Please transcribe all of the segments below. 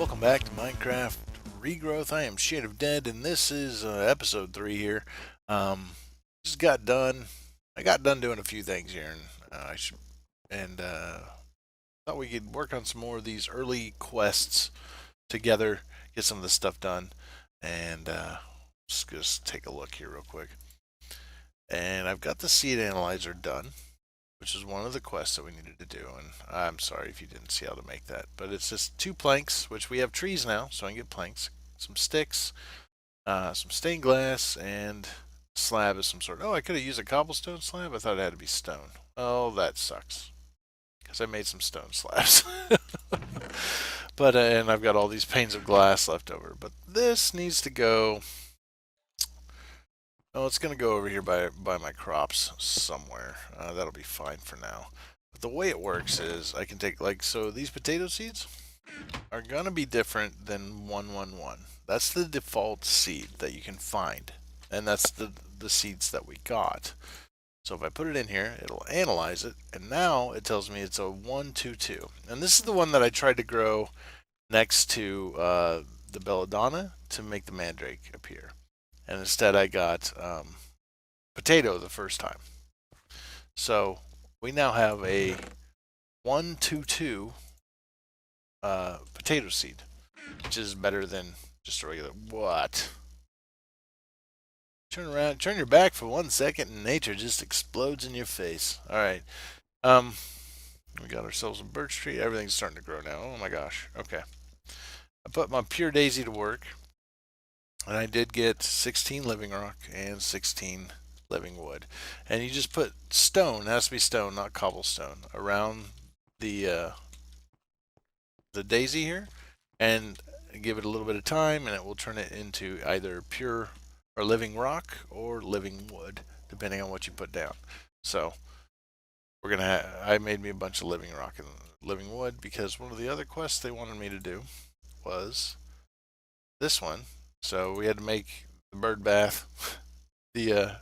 Welcome back to Minecraft Regrowth. I am Shade of Dead, and this is episode 3 here. Just got done. I got done doing a few things here, and thought we could work on some more of these early quests together, get some of this stuff done, and just take a look here real quick. And I've got the seed analyzer done, which is one of the quests that we needed to do. And I'm sorry if you didn't see how to make that, but it's just 2 planks, which we have trees now, so I can get planks, some sticks, some stained glass, and a slab of some sort. Oh, I could have used a cobblestone slab. I thought it had to be stone. Oh, that sucks, because I made some stone slabs. But and I've got all these panes of glass left over. But this needs to go. Oh, it's going to go over here by my crops somewhere. That'll be fine for now. But the way it works is I can take, like, so these potato seeds are going to be different than 111. That's the default seed that you can find. And that's the seeds that we got. So if I put it in here, it'll analyze it. And now it tells me it's a 122. And this is the one that I tried to grow next to the belladonna to make the mandrake appear. And instead I got potato the first time. So we now have a 122 potato seed, which is better than just a regular. What? Turn around, turn your back for 1 second, and nature just explodes in your face. All right. We got ourselves a birch tree. Everything's starting to grow now. Oh my gosh. Okay. I put my pure daisy to work. And I did get 16 living rock and 16 living wood. And you just put stone, it has to be stone, not cobblestone, around the daisy here, and give it a little bit of time, and it will turn it into either pure or living rock or living wood, depending on what you put down. So we're gonna. I made me a bunch of living rock and living wood because one of the other quests they wanted me to do was this one. So we had to make the bird bath, the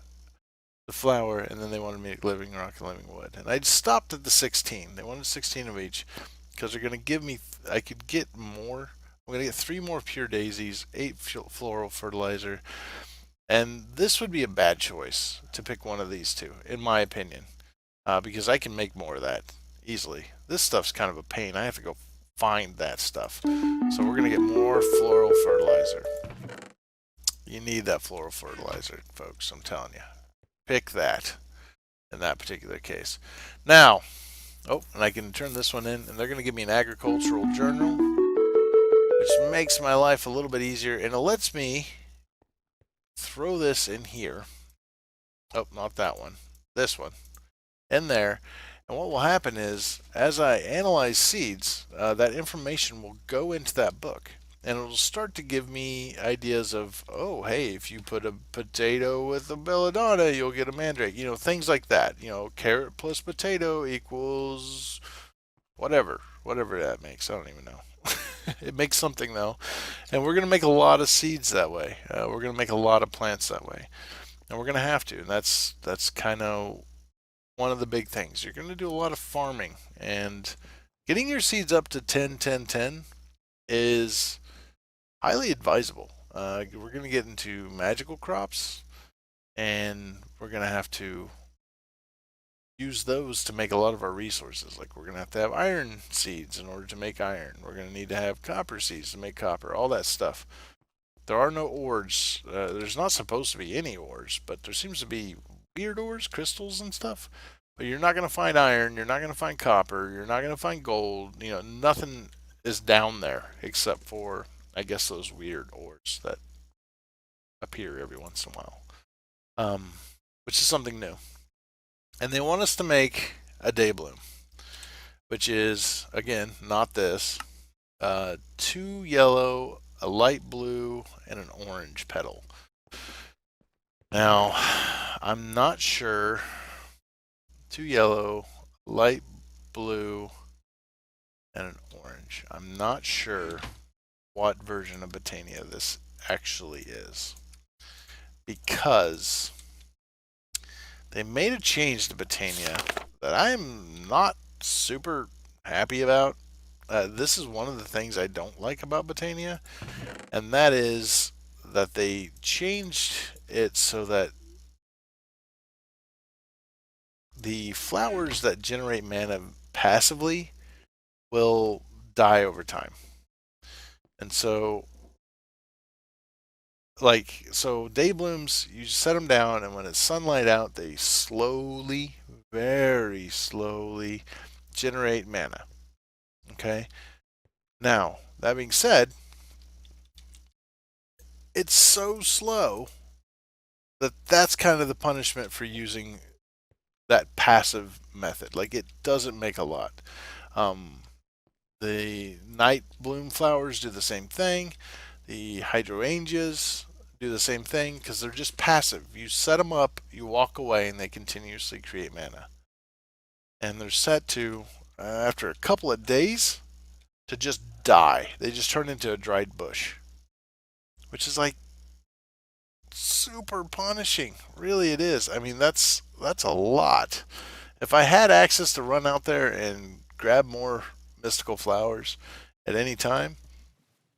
flower, and then they wanted me to living rock and living wood. And I stopped at the 16. They wanted 16 of each because they're going to give me. I could get more. I'm going to get 3 more pure daisies, 8 floral fertilizer, and this would be a bad choice to pick one of these two, in my opinion, because I can make more of that easily. This stuff's kind of a pain. I have to go find that stuff. So we're going to get more floral fertilizer. You need that floral fertilizer, folks. I'm telling you. Pick that in that particular case. Now, oh, and I can turn this one in, and they're going to give me an agricultural journal, which makes my life a little bit easier, and it lets me throw this in here. Oh, not that one. This one. In there. And what will happen is, as I analyze seeds, that information will go into that book. And it'll start to give me ideas of, oh, hey, if you put a potato with a belladonna, you'll get a mandrake. You know, things like that. You know, carrot plus potato equals whatever that makes. I don't even know. It makes something, though. And we're going to make a lot of seeds that way. We're going to make a lot of plants that way. And we're going to have to. And that's kind of one of the big things. You're going to do a lot of farming. And getting your seeds up to 10, 10, 10 is highly advisable. We're going to get into magical crops, and we're going to have to use those to make a lot of our resources. Like, we're going to have iron seeds in order to make iron. We're going to need to have copper seeds to make copper, all that stuff. There are no ores. There's not supposed to be any ores, but there seems to be weird ores, crystals and stuff. But you're not going to find iron, you're not going to find copper, you're not going to find gold. You know, nothing is down there except for, I guess, those weird ores that appear every once in a while, which is something new. And they want us to make a day bloom, which is, again, not this. 2 yellow, a light blue, and an orange petal. Now, I'm not sure. 2 yellow, light blue, and an orange. I'm not sure what version of Botania this actually is, because they made a change to Botania that I'm not super happy about, This is one of the things I don't like about Botania, and that is that they changed it so that the flowers that generate mana passively will die over time. And so, day blooms, you set them down, and when it's sunlight out, they slowly, very slowly generate mana. Okay? Now, that being said, it's so slow that that's kind of the punishment for using that passive method. Like, it doesn't make a lot. The night bloom flowers do the same thing. The hydrangeas do the same thing because they're just passive. You set them up, you walk away, and they continuously create mana. And they're set to, after a couple of days, to just die. They just turn into a dried bush, which is like super punishing. Really, it is. I mean, that's a lot. If I had access to run out there and grab more mystical flowers at any time,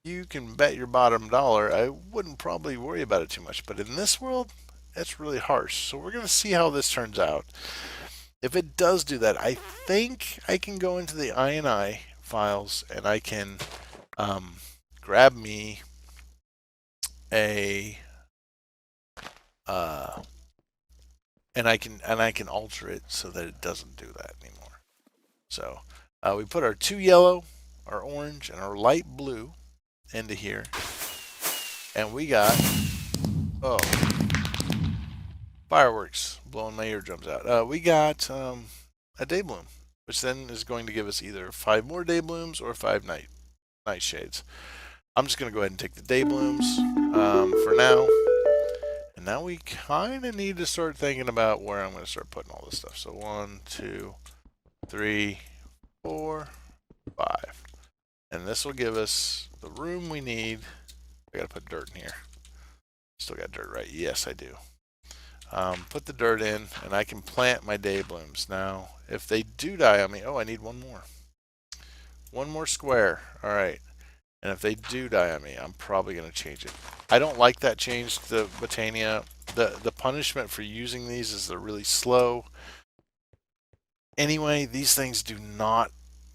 you can bet your bottom dollar I wouldn't probably worry about it too much. But in this world, that's really harsh. So we're going to see how this turns out. If it does do that, I think I can go into the INI files and I can grab me a and I can alter it so that it doesn't do that anymore. So we put our 2 yellow, our orange, and our light blue into here, and we got fireworks blowing my eardrums out. We got a day bloom, which then is going to give us either 5 more day blooms or 5 night shades. I'm just going to go ahead and take the day blooms for now. And now we kind of need to start thinking about where I'm going to start putting all this stuff. So 1, 2, 3, 4, 5. And this will give us the room we need. I got to put dirt in here. Still got dirt, right? Yes, I do. Put the dirt in, and I can plant my day blooms. Now, if they do die on me, I need one more. One more square. All right. And if they do die on me, I'm probably going to change it. I don't like that change to the Botania. The punishment for using these is they're really slow. Anyway, these things do not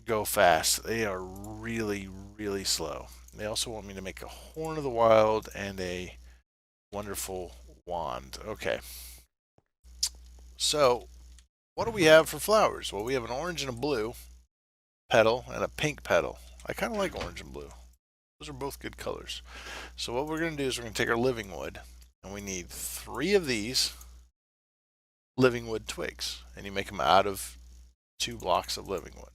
go fast. They are really, really slow. They also want me to make a Horn of the Wild and a wonderful wand. Okay. So, what do we have for flowers? Well, we have an orange and a blue petal and a pink petal. I kind of like orange and blue. Those are both good colors. So what we're going to do is we're going to take our living wood, and we need 3 of these living wood twigs, and you make them out of 2 blocks of living wood.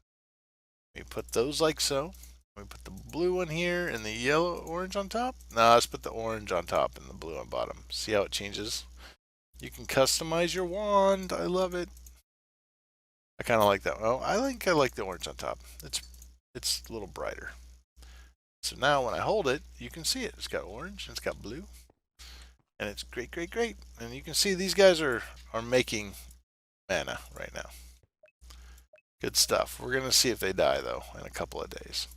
We put those like so. We put the blue one here and the yellow orange on top. Now let's put the orange on top and the blue on bottom. See how it changes? You can customize your wand. I love it. I kind of like that. Oh, I like the orange on top. It's a little brighter. So now when I hold it, you can see it. It's got orange and it's got blue. And it's great, great, great. And you can see these guys are making mana right now. Good stuff. We're going to see if they die, though, in a couple of days.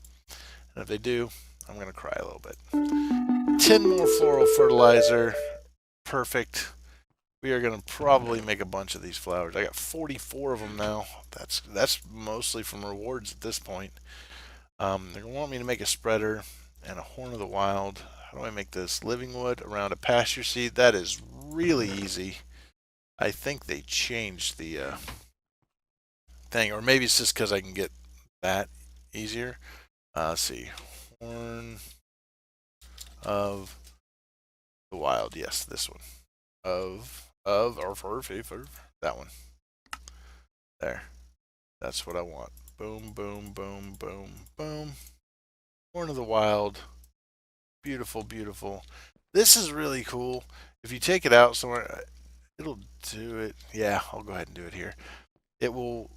And if they do, I'm going to cry a little bit. 10 more floral fertilizer. Perfect. We are going to probably make a bunch of these flowers. I got 44 of them now. That's mostly from rewards at this point. They're going to want me to make a spreader and a Horn of the Wild. How do I make this? Living wood around a pasture seed. That is really easy. I think they changed the thing, or maybe it's just because I can get that easier. Let's see. Horn of the Wild. Yes, this one. That one. There. That's what I want. Boom, boom, boom, boom, boom. Horn of the Wild. Beautiful, beautiful. This is really cool. If you take it out somewhere, it'll do it. Yeah, I'll go ahead and do it here. It will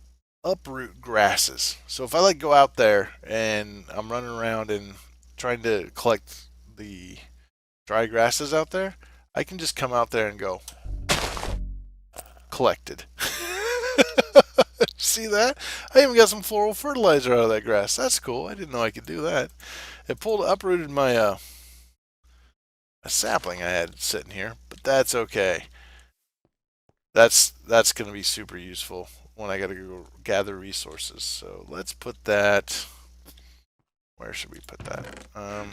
uproot grasses. So if I go out there and I'm running around and trying to collect the dry grasses out there, I can just come out there and go collected. see that? I even got some floral fertilizer out of that grass. That's cool. I didn't know I could do that. It uprooted my a sapling I had sitting here, but that's okay. That's going to be super useful when I got to go gather resources. So let's put that. Where should we put that? I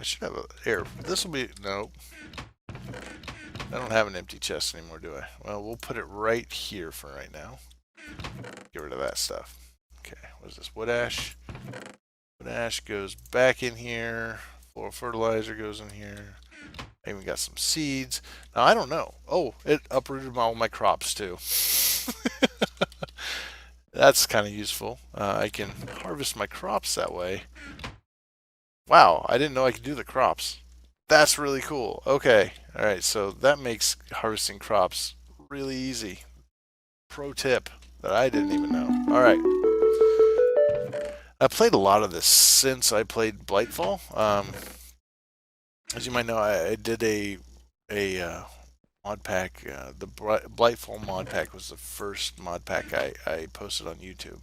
should have a here. This will be no. I don't have an empty chest anymore, do I? Well, we'll put it right here for right now. Get rid of that stuff. Okay, what is this? Wood ash. Wood ash goes back in here. Floral fertilizer goes in here. I even got some seeds. Now, I don't know. Oh, it uprooted all my crops, too. That's kind of useful. I can harvest my crops that way. Wow, I didn't know I could do the crops. That's really cool. Okay, all right, so that makes harvesting crops really easy. Pro tip that I didn't even know. All right. I played a lot of this since I played Blightfall. As you might know, I did a mod pack. The Blightfall mod pack was the first mod pack I posted on YouTube,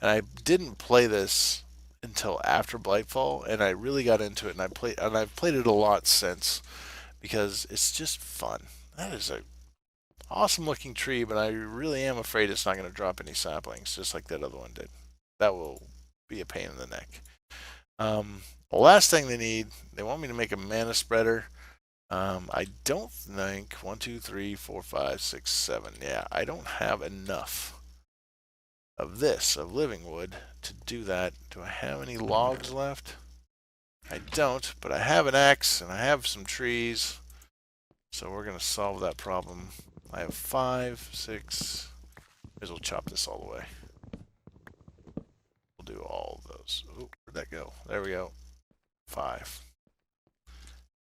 and I didn't play this until after Blightfall, and I really got into it, and I've played it a lot since because it's just fun. That is a awesome looking tree, but I really am afraid it's not going to drop any saplings, just like that other one did. That will be a pain in the neck. The last thing they want me to make a mana spreader. I don't think 1, 2, 3, 4, 5, 6, 7. Yeah, I don't have enough of living wood to do that. Do I have any logs left? I don't, but I have an axe and I have some trees. So we're going to solve that problem. I have 5, 6. May as well chop this all the way. We'll do all of those. Oh, where'd that go? There we go. 5.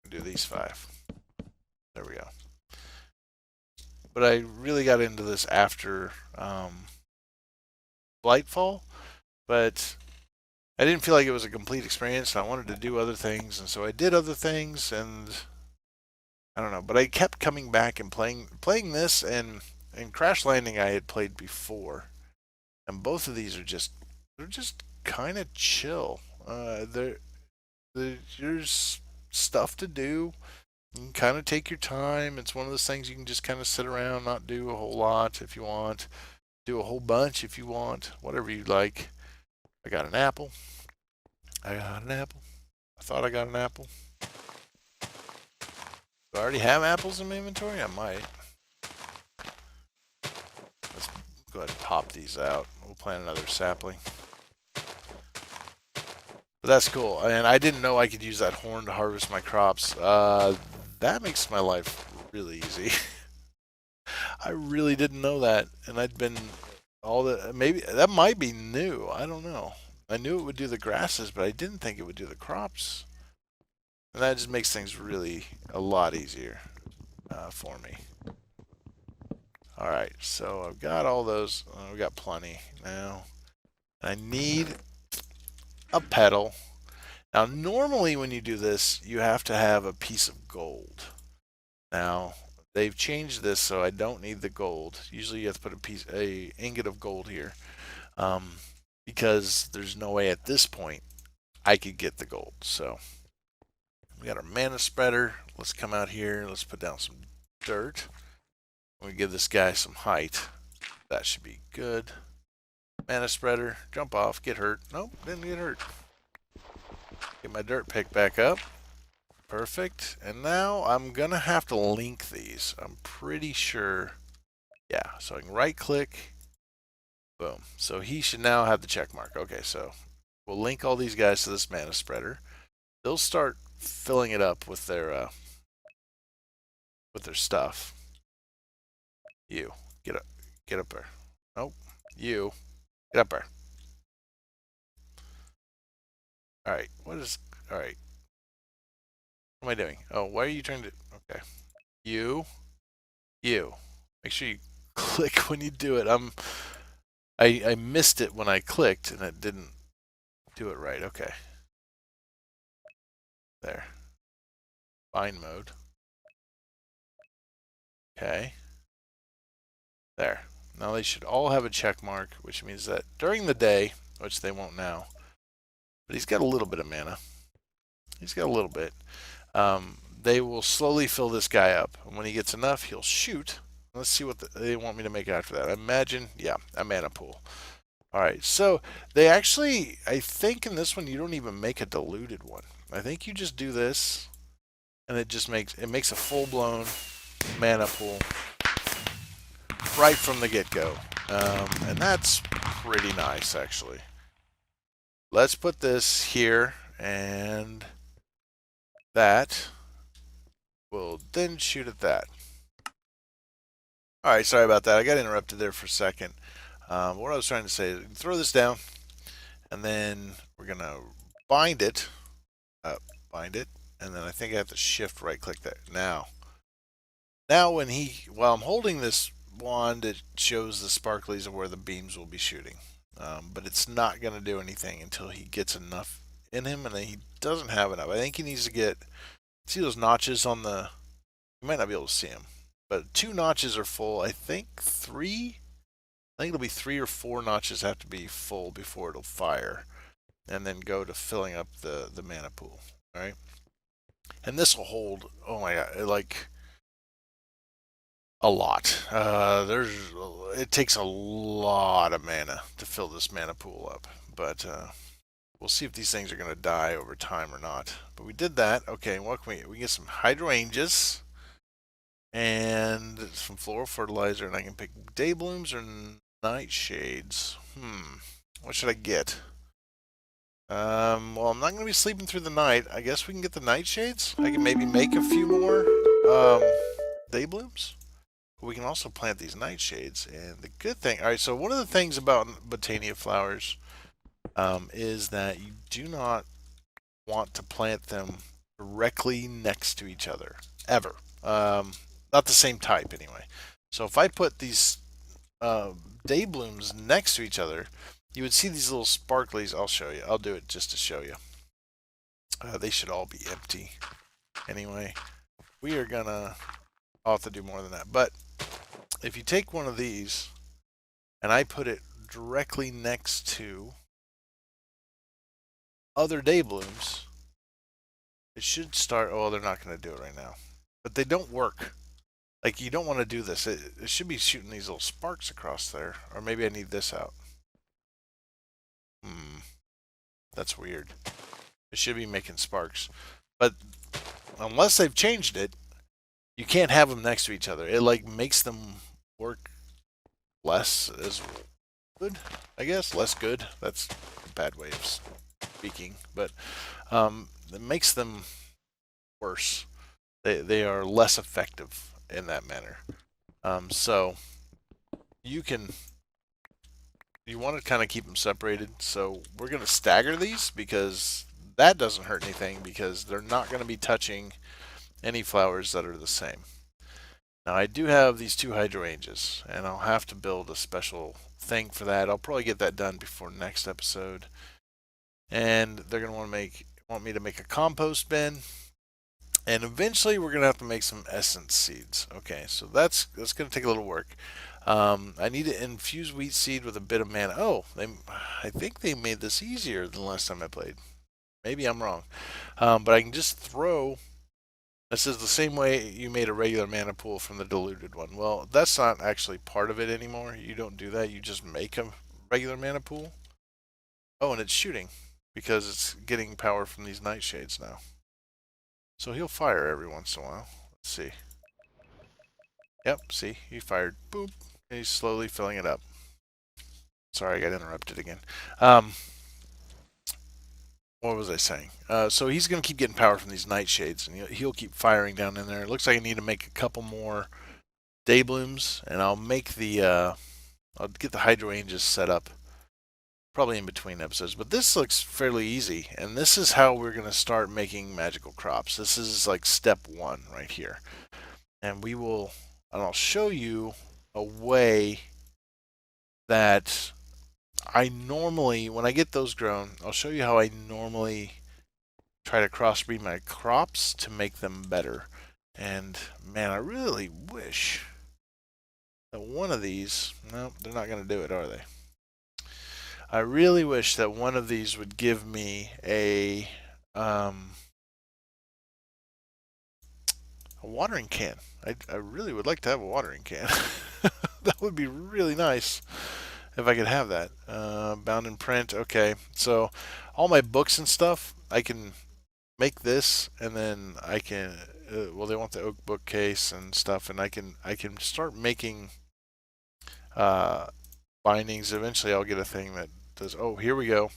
Do these 5. There we go. But I really got into this after Blightfall, but I didn't feel like it was a complete experience, and I wanted to do other things, and so I did other things, and I don't know, but I kept coming back and playing this, and Crash Landing I had played before, and both of these are they're just kind of chill. There's stuff to do. You can kind of take your time. It's one of those things you can just kind of sit around, not do a whole lot if you want, do a whole bunch if you want, whatever you like. I got an apple. I got an apple. I thought I got an apple. Do I already have apples in my inventory? I might. Let's go ahead and pop these out. We'll plant another sapling. But that's cool. And I didn't know I could use that horn to harvest my crops. That makes my life really easy. I really didn't know that. And I'd been maybe that might be new. I don't know. I knew it would do the grasses, but I didn't think it would do the crops. And that just makes things really a lot easier for me. Alright, so I've got all those. We've got plenty now. I need a petal. Now, normally when you do this, you have to have a piece of gold. Now, they've changed this so I don't need the gold. Usually you have to put a ingot of gold here. Because there's no way at this point I could get the gold. So we got our mana spreader. Let's come out here. Let's put down some dirt. We give this guy some height. That should be good. Mana spreader. Jump off. Get hurt. Nope, didn't get hurt. Get my dirt pick back up. Perfect. And now I'm going to have to link these. I'm pretty sure. Yeah, so I can right click. Boom. So he should now have the check mark. Okay, so we'll link all these guys to this mana spreader. They'll start filling it up with their stuff. You get up there. Nope. You get up there. All right. All right? What am I doing? Oh, why are you trying to? Okay. You. Make sure you click when you do it. I missed it when I clicked and it didn't do it right. Okay. There. Bind mode. Okay. There. Now they should all have a check mark, which means that during the day, which they won't now, but he's got a little bit of mana. He's got a little bit. They will slowly fill this guy up. And when he gets enough, he'll shoot. Let's see what they want me to make after that. I imagine, yeah, a mana pool. All right, so they actually, I think in this one, you don't even make a diluted one. I think you just do this, and it makes a full-blown mana pool right from the get-go. And that's pretty nice, actually. Let's put this here, and that will then shoot at that. All right, sorry about that. I got interrupted there for a second. What I was trying to say is throw this down, and then we're going to bind it, and then I think I have to shift right-click that. Now while I'm holding this wand, it shows the sparklies of where the beams will be shooting. But it's not going to do anything until he gets enough in him, and then he doesn't have enough. I think he needs to get, see those notches on the, you might not be able to see them, but 2 notches are full. I think it'll be 3 or 4 notches have to be full before it'll fire, and then go to filling up the mana pool. All right, and this will hold, oh my god, like a lot. It takes a lot of mana to fill this mana pool up, but we'll see if these things are going to die over time or not. But we did that. Okay, what can we get? Some hydrangeas and some floral fertilizer, and I can pick day blooms or nightshades. What should I get? Well, I'm not going to be sleeping through the night. I guess we can get the nightshades. I can maybe make a few more day blooms. We can also plant these nightshades. And the good thing, all right, so one of the things about Botania flowers is that you do not want to plant them directly next to each other, ever. Not the same type, anyway. So if I put these day blooms next to each other, you would see these little sparklies. I'll show you. I'll do it just to show you. They should all be empty. Anyway, we are gonna, I'll have to do more than that. But if you take one of these and I put it directly next to other day blooms, it should start, oh, they're not gonna do it right now. But they don't work. Like, you don't want to do this. It should be shooting these little sparks across there. Or maybe I need this out. That's weird. It should be making sparks. But unless they've changed it, you can't have them next to each other. It like makes them work less as good, I guess. Less good. That's a bad way of speaking. But it makes them worse. They are less effective in that manner. So you want to kind of keep them separated. So we're going to stagger these because that doesn't hurt anything, because they're not going to be touching any flowers that are the same. Now I do have these 2 hydrangeas, and I'll have to build a special thing for that. I'll probably get that done before next episode. And they're going to want me to make a compost bin. And eventually we're going to have to make some essence seeds. Okay, so that's going to take a little work. I need to infuse wheat seed with a bit of mana. Oh, I think they made this easier than last time I played. Maybe I'm wrong. But I can just throw. This is the same way you made a regular mana pool from the diluted one. Well, that's not actually part of it anymore. You don't do that. You just make a regular mana pool. Oh, and it's shooting because it's getting power from these nightshades now. So he'll fire every once in a while. Let's see. Yep, see, he fired. Boop. And he's slowly filling it up. Sorry, I got interrupted again. What was I saying? So he's going to keep getting power from these nightshades, and he'll keep firing down in there. It looks like I need to make a couple more day blooms, and I'll make I'll get the hydrangeas set up probably in between episodes. But this looks fairly easy, and this is how we're going to start making magical crops. This is like step 1 right here. And I'll show you a way that I normally, when I get those grown, I'll show you how I normally try to crossbreed my crops to make them better. And man, I really wish that one of these, no, they're not going to do it, are they? I really wish that one of these would give me a watering can. I really would like to have a watering can. That would be really nice if I could have that. Bound in print. Okay, so all my books and stuff, I can make this, and then I can. Well, they want the oak bookcase and stuff, and I can start making uh, bindings. Eventually, I'll get a thing that does. Oh, here we go.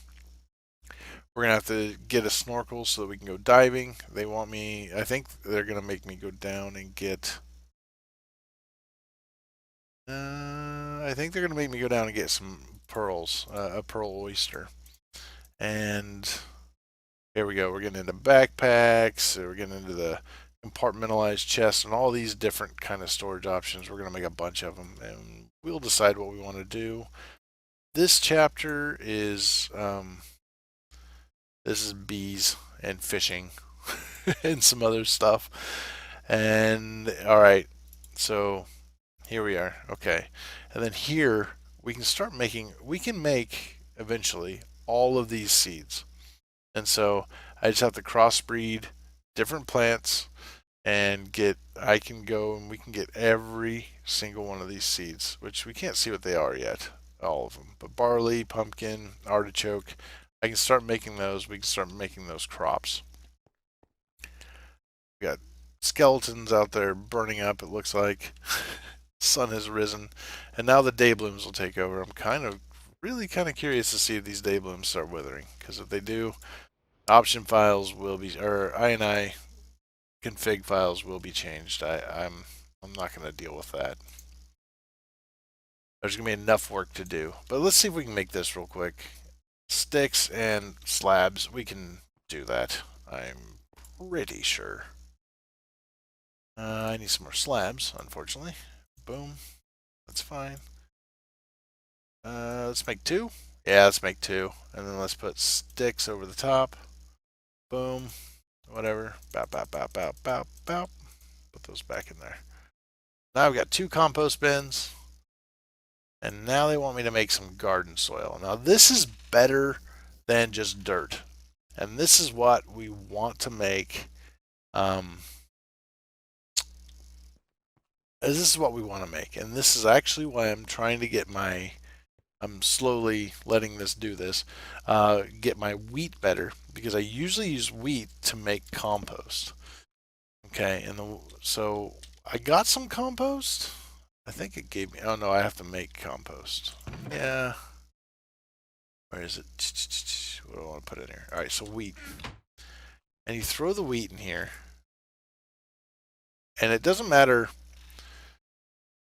We're gonna have to get a snorkel so that we can go diving. They want me. I think they're gonna make me go down and get. I think they're gonna make me go down and get some pearls, a pearl oyster, and here we go. We're getting into backpacks. We're getting into the compartmentalized chests and all these different kind of storage options. We're gonna make a bunch of them, and we'll decide what we want to do. This chapter is this is bees and fishing and some other stuff. And all right, so here we are. Okay, and then here we can start making. We can make eventually all of these seeds, and so I just have to crossbreed different plants and get. I can go and we can get every single one of these seeds, which we can't see what they are yet, all of them. But barley, pumpkin, artichoke. I can start making those. We can start making those crops. We got skeletons out there burning up, it looks like. Sun has risen. And now the day blooms will take over. I'm really kind of curious to see if these day blooms start withering. Because if they do, option files will be, or INI config files will be changed. I'm not going to deal with that. There's going to be enough work to do. But let's see if we can make this real quick. Sticks and slabs, we can do that. I'm pretty sure. I need some more slabs, unfortunately. Boom. That's fine. Let's make 2. Yeah, let's make 2. And then let's put sticks over the top. Boom. Whatever. Bow, bow, bow, bow, bow, bow. Put those back in there. Now I've got 2 compost bins. And now they want me to make some garden soil. Now this is better than just dirt. And this is what we want to make. This is what we want to make. And this is actually why I'm trying to get I'm slowly letting this do this, get my wheat better, because I usually use wheat to make compost. Okay, and so I got some compost. I think it gave me, oh no, I have to make compost. Yeah. Where is it? What do I want to put in here? All right, so wheat. And you throw the wheat in here. And it doesn't matter.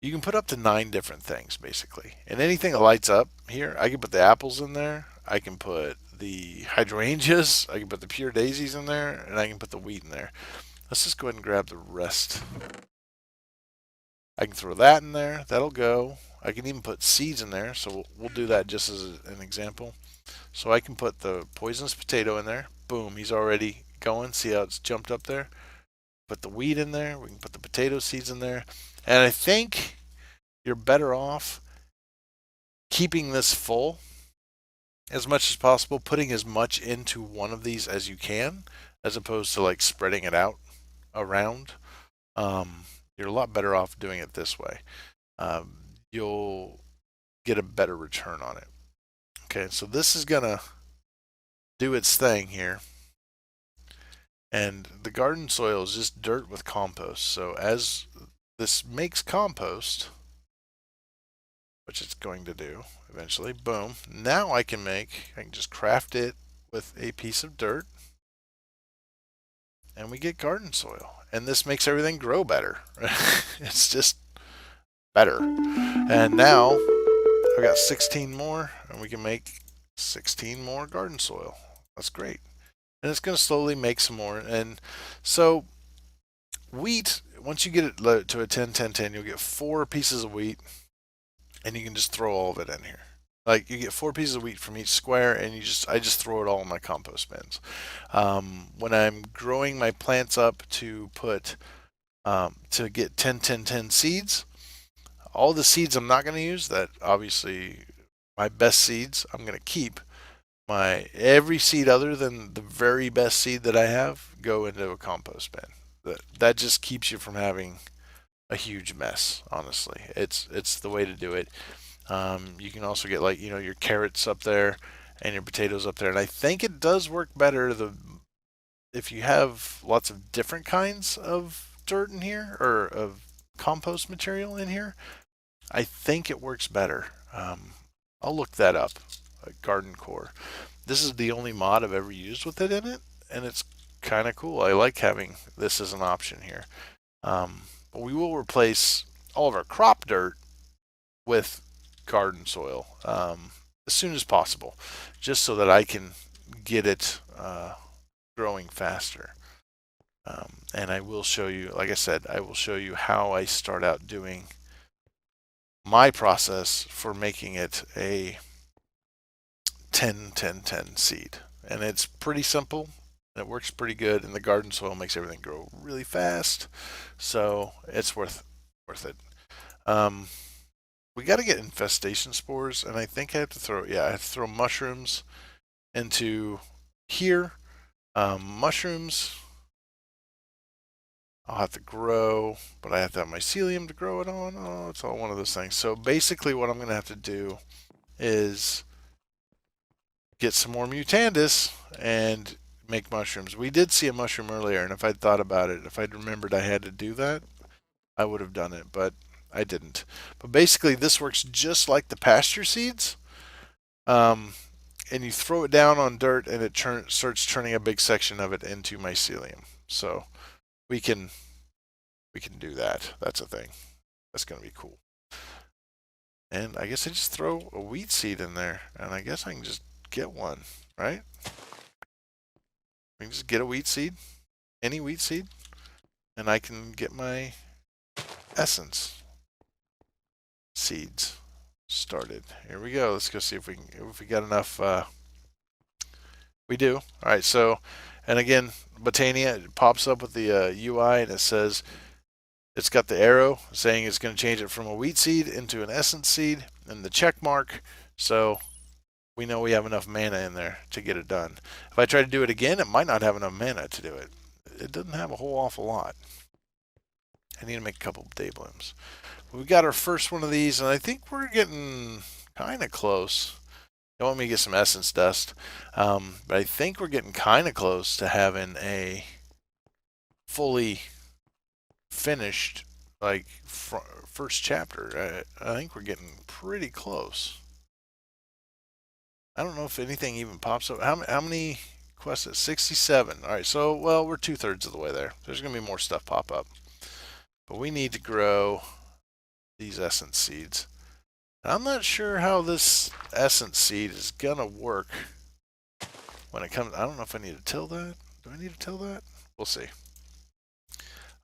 You can put up to 9 different things, basically. And anything that lights up here, I can put the apples in there. I can put the hydrangeas. I can put the pure daisies in there. And I can put the wheat in there. Let's just go ahead and grab the rest. I can throw that in there. That'll go. I can even put seeds in there. So we'll do that just as an example. So I can put the poisonous potato in there. Boom, he's already going. See how it's jumped up there? Put the wheat in there. We can put the potato seeds in there. And I think you're better off keeping this full as much as possible, putting as much into one of these as you can, as opposed to like spreading it out around. You're a lot better off doing it this way. You'll get a better return on it. Okay, so this is gonna do its thing here. And the garden soil is just dirt with compost. So as this makes compost, which it's going to do eventually, boom. Now I can just craft it with a piece of dirt. And we get garden soil. And this makes everything grow better. It's just better. And now I've got 16 more, and we can make 16 more garden soil. That's great. And it's going to slowly make some more. And so wheat, once you get it to a 10, 10, 10, you'll get 4 pieces of wheat, and you can just throw all of it in here. Like you get 4 pieces of wheat from each square, and I just throw it all in my compost bins. When I'm growing my plants up to put to get 10, 10, 10 seeds, all the seeds I'm not going to use, that obviously my best seeds, I'm going to keep. My every seed other than the very best seed that I have go into a compost bin. That just keeps you from having a huge mess. Honestly, it's the way to do it. You can also get, like, your carrots up there and your potatoes up there, and I think it does work better if you have lots of different kinds of dirt in here, or of compost material in here. I think it works better. I'll look that up. Garden Core. This is the only mod I've ever used with it in it, and it's kind of cool. I like having this as an option here. But we will replace all of our crop dirt with garden soil as soon as possible, just so that I can get it growing faster. And I will show you, like I said, I will show you how I start out doing my process for making it a 10-10-10 seed. And it's pretty simple. It works pretty good, and the garden soil makes everything grow really fast, so it's worth it. We got to get infestation spores, and I think I have to throw mushrooms into here. Mushrooms I'll have to grow, but I have to have mycelium to grow it on. Oh, it's all one of those things. So basically what I'm going to have to do is get some more mutandis and make mushrooms. We did see a mushroom earlier, and if I'd thought about it, if I'd remembered I had to do that, I would have done it, but I didn't. But basically this works just like the pasture seeds. And you throw it down on dirt, and it starts turning a big section of it into mycelium. So we can do that. That's a thing. That's going to be cool. And I guess I just throw a wheat seed in there, and I guess I can just get one, right? We can just get a wheat seed, any wheat seed, and I can get my essence seeds started. Here we go. Let's go see if we got enough. We do. All right. So, and again, Botania, it pops up with the UI, and it says it's got the arrow saying it's going to change it from a wheat seed into an essence seed, and the check mark. So we know we have enough mana in there to get it done. If I try to do it again, it might not have enough mana to do it. It doesn't have a whole awful lot. I need to make a couple of day blooms. We got our first one of these, and I think we're getting kind of close. Don't want me to get some essence dust, but I think we're getting kind of close to having a fully finished, like, first chapter. I think we're getting pretty close. I don't know if anything even pops up. How many quests is 67? All right, so, well, we're 2/3 of the way there. There's going to be more stuff pop up. But we need to grow these essence seeds. I'm not sure how this essence seed is going to work when it comes. I don't know if I need to till that. Do I need to till that? We'll see.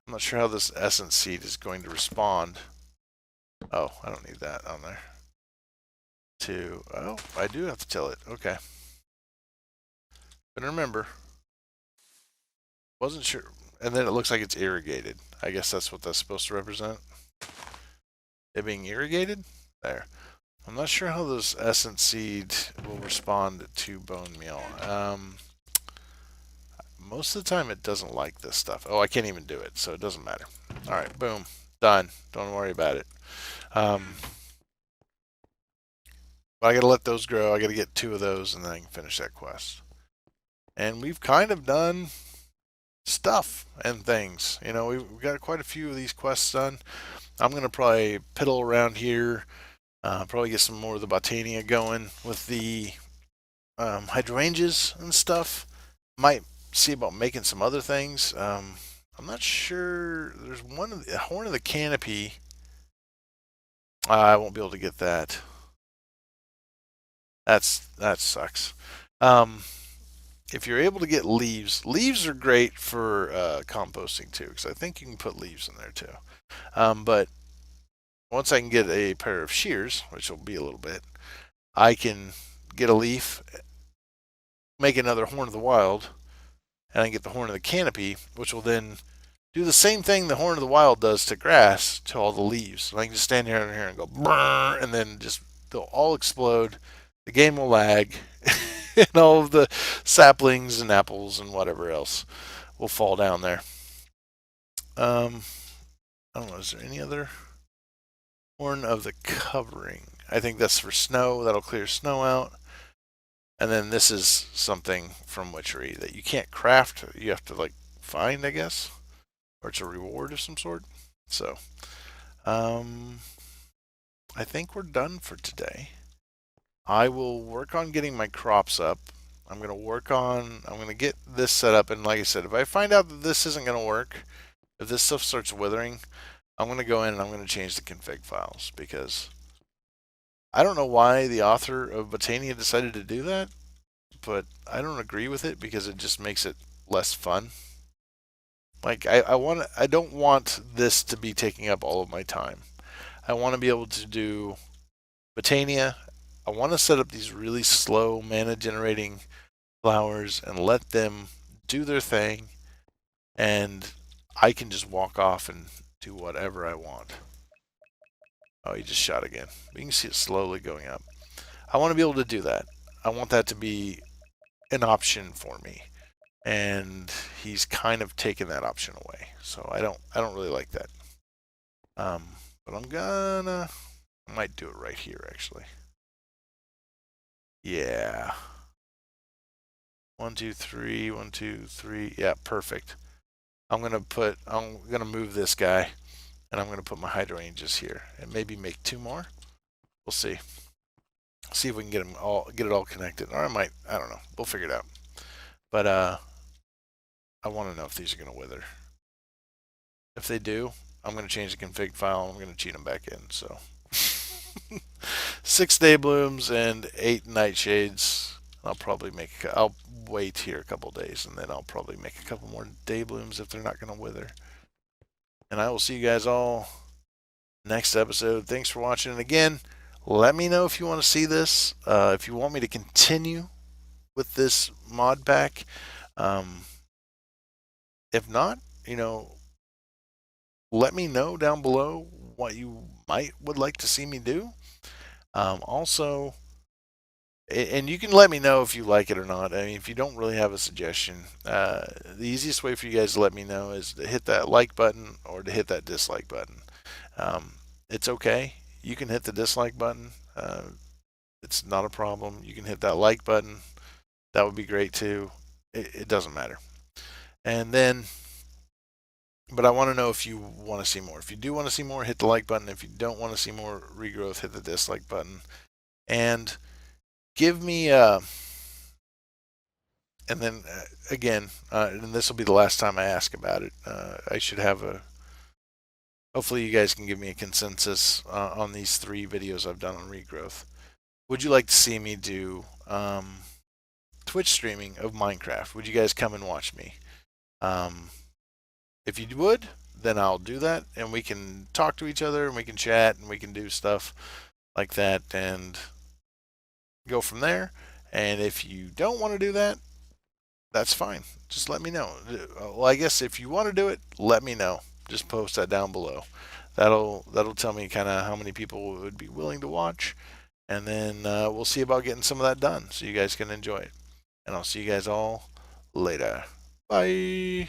I'm not sure how this essence seed is going to respond. Oh, I don't need that on there. Oh, I do have to till it. Okay. But remember, wasn't sure. And then it looks like it's irrigated. I guess that's what that's supposed to represent. It being irrigated? There. I'm not sure how this essence seed will respond to bone meal. Most of the time it doesn't like this stuff. Oh, I can't even do it, so it doesn't matter. All right, boom. Done. Don't worry about it. But I got to let those grow. I got to get 2 of those, and then I can finish that quest. And we've kind of done stuff and things. We've got quite a few of these quests done. I'm going to probably piddle around here. Probably get some more of the Botania going with the hydrangeas and stuff. Might see about making some other things. I'm not sure. There's one of the horn of the canopy. I won't be able to get that. That sucks. If you're able to get leaves are great for composting too, because I think you can put leaves in there too. But once I can get a pair of shears, which will be a little bit, I can get a leaf, make another horn of the wild, and I can get the horn of the canopy, which will then do the same thing the Horn of the Wild does to grass, to all the leaves. I can just stand here and go brrr, and then just they'll all explode. The game will lag, and all of the saplings and apples and whatever else will fall down there. I don't know. Is there any other Horn of the Covering? I think that's for snow. That'll clear snow out. And then this is something from Witchery that you can't craft. You have to like find, I guess, or it's a reward of some sort. So, I think we're done for today. I will work on getting my crops up. I'm going to get this set up. And like I said, if I find out that this isn't going to work, if this stuff starts withering, I'm going to go in and I'm going to change the config files because I don't know why the author of Botania decided to do that, but I don't agree with it because it just makes it less fun. Like I don't want this to be taking up all of my time. I want to be able to do Botania. I want to set up these really slow mana generating flowers and let them do their thing, and I can just walk off and do whatever I want. Oh, he just shot again. We can see it slowly going up. I want to be able to do that. I want that to be an option for me. And he's kind of taken that option away. So I don't really like that. But I might do it right here actually. Yeah. 1, 2, 3, 1, 2, 3. Yeah, perfect. I'm gonna move this guy, and I'm gonna put my hydrangeas here, and maybe make 2 more. We'll see. See if we can get it all connected. Or I don't know. We'll figure it out. But I want to know if these are gonna wither. If they do, I'm gonna change the config file. And I'm gonna cheat them back in. So 6 day blooms and 8 nightshades. I'll wait here a couple days, and then I'll probably make a couple more day blooms if they're not going to wither. And I will see you guys all next episode. Thanks for watching. And again, let me know if you want to see this. If you want me to continue with this mod pack. If not, let me know down below what you would like to see me do. Also, and you can let me know if you like it or not. I mean, if you don't really have a suggestion, the easiest way for you guys to let me know is to hit that like button or to hit that dislike button. It's okay. You can hit the dislike button. It's not a problem. You can hit that like button. That would be great too. It doesn't matter. And then, but I want to know if you want to see more. If you do want to see more, hit the like button. If you don't want to see more regrowth, hit the dislike button. And give me and then again, and this will be the last time I ask about it. I should have hopefully you guys can give me a consensus on these 3 videos I've done on regrowth. Would you like to see me do Twitch streaming of Minecraft? Would you guys come and watch me? If you would, then I'll do that, and we can talk to each other, and we can chat, and we can do stuff like that, and go from there. And if you don't want to do that, that's fine. Just let me know. Well, I guess if you want to do it, let me know. Just post that down below. That'll tell me kind of how many people would be willing to watch, and then we'll see about getting some of that done so you guys can enjoy it. And I'll see you guys all later. Bye.